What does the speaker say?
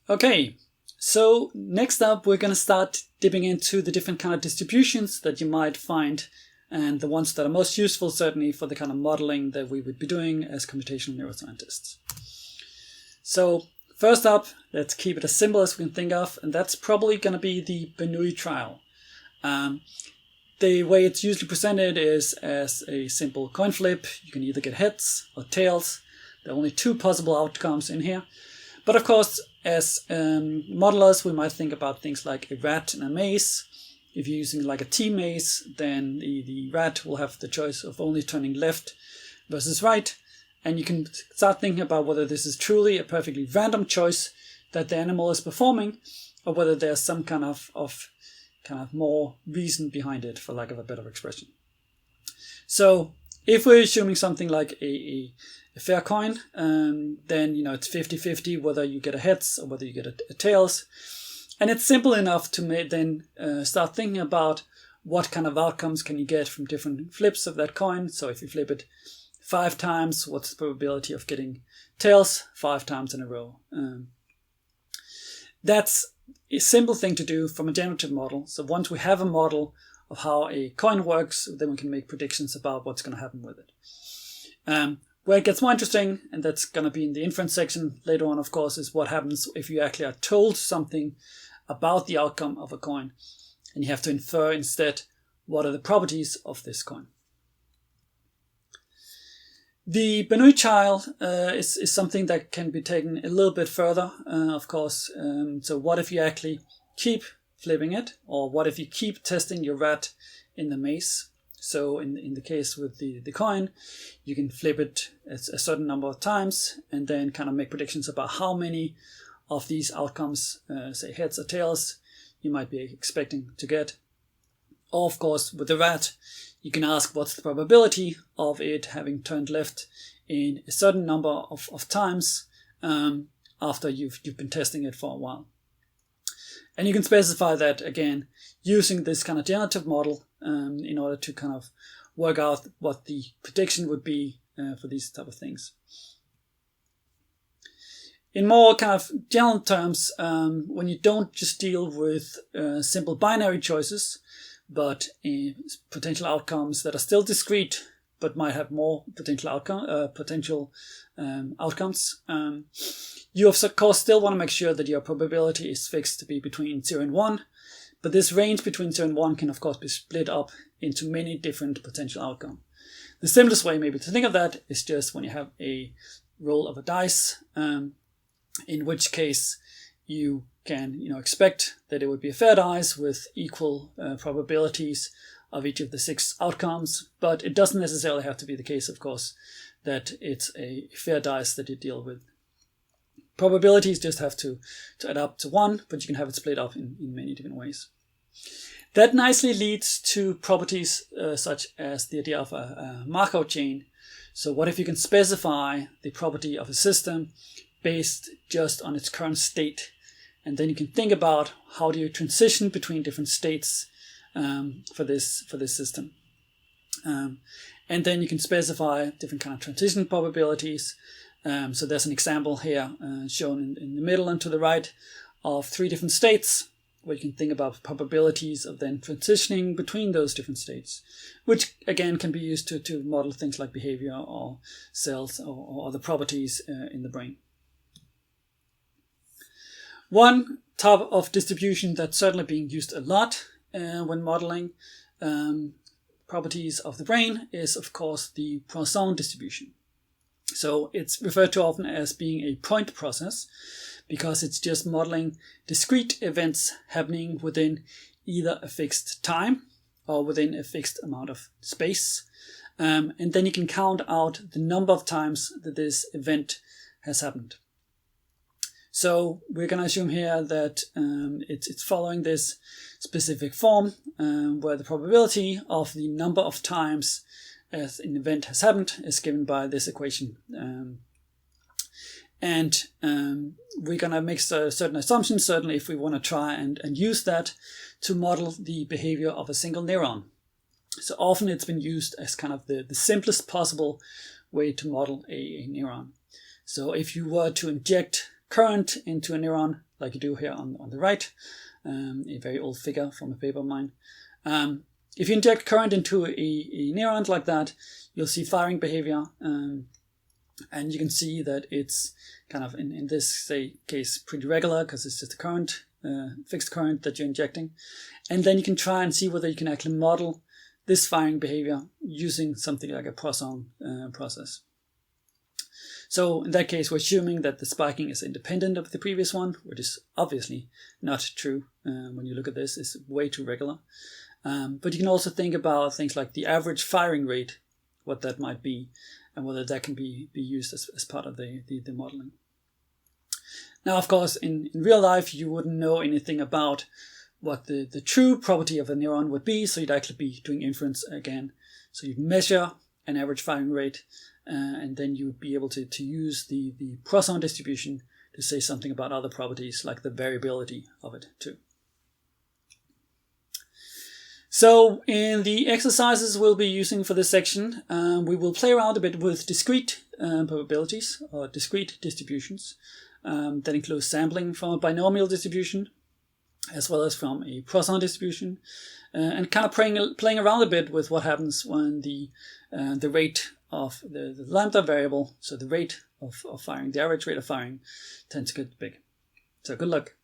Okay, so next up we're going to start dipping into the different kind of distributions that you might find, and the ones that are most useful certainly for the kind of modeling that we would be doing as computational neuroscientists. So first up, let's keep it as simple as we can think of, and that's probably going to be the Bernoulli trial. The way it's usually presented is as a simple coin flip. You can either get heads or tails. There are only two possible outcomes in here. But of course, as modelers, we might think about things like a rat and a maze. If you're using like a T-maze, then the rat will have the choice of only turning left versus right. And you can start thinking about whether this is truly a perfectly random choice that the animal is performing, or whether there's some kind of more reason behind it, for lack of a better expression. So if we're assuming something like a fair coin, then it's 50-50 whether you get a heads or whether you get a tails. And it's simple enough to then start thinking about what kind of outcomes can you get from different flips of that coin. So if you flip it 5 times, what's the probability of getting tails 5 times in a row? That's a simple thing to do from a generative model. So once we have a model of how a coin works, then we can make predictions about what's going to happen with it. Where it gets more interesting, and that's going to be in the inference section later on, of course, is what happens if you actually are told something about the outcome of a coin, and you have to infer instead what are the properties of this coin. The Bernoulli trial is something that can be taken a little bit further, of course. So what if you actually keep flipping it, or what if you keep testing your rat in the maze? So in the case with the coin, you can flip it a certain number of times and then kind of make predictions about how many of these outcomes, say heads or tails, you might be expecting to get. Or of course with the rat, you can ask what's the probability of it having turned left in a certain number of times after you've been testing it for a while. And you can specify that again using this kind of generative model in order to kind of work out what the prediction would be for these type of things. In more kind of general terms, when you don't just deal with simple binary choices, but potential outcomes that are still discrete, but might have more potential outcomes. You of course still want to make sure that your probability is fixed to be between 0 and 1, but this range between 0 and 1 can of course be split up into many different potential outcomes. The simplest way maybe to think of that is just when you have a roll of a dice, in which case you can expect that it would be a fair dice with equal probabilities of each of the 6 outcomes, but it doesn't necessarily have to be the case, of course, that it's a fair dice that you deal with. Probabilities just have to add up to 1, but you can have it split up in many different ways. That nicely leads to properties such as the idea of a Markov chain. So what if you can specify the property of a system based just on its current state? And then you can think about how do you transition between different states for this system. And then you can specify different kind of transition probabilities. So there's an example here shown in the middle and to the right of 3 different states, where you can think about probabilities of then transitioning between those different states, which again can be used to model things like behavior or cells or other properties in the brain. One type of distribution that's certainly being used a lot when modeling properties of the brain is, of course, the Poisson distribution. So it's referred to often as being a point process because it's just modeling discrete events happening within either a fixed time or within a fixed amount of space. And then you can count out the number of times that this event has happened. So we're going to assume here that it's following this specific form where the probability of the number of times as an event has happened is given by this equation. And we're going to make certain assumptions, certainly if we want to try and use that to model the behavior of a single neuron. So often it's been used as kind of the simplest possible way to model a neuron. So if you were to inject current into a neuron like you do here on the right, a very old figure from a paper of mine. If you inject current into a neuron like that, you'll see firing behavior, and you can see that it's kind of, in this case, pretty regular because it's just a current, fixed current that you're injecting. And then you can try and see whether you can actually model this firing behavior using something like a Poisson process. So in that case, we're assuming that the spiking is independent of the previous one, which is obviously not true. When you look at this, it's way too regular. But you can also think about things like the average firing rate, what that might be, and whether that can be used as part of the modeling. Now, of course, in real life, you wouldn't know anything about what the true property of a neuron would be, so you'd actually be doing inference again. So you'd measure an average firing rate, and then you would be able to use the Poisson distribution to say something about other properties, like the variability of it too. So in the exercises we'll be using for this section, we will play around a bit with discrete probabilities or discrete distributions. That includes sampling from a binomial distribution as well as from a Poisson distribution, and kind of playing around a bit with what happens when the rate of the lambda variable, so the rate of firing, the average rate of firing, tends to get big. So good luck.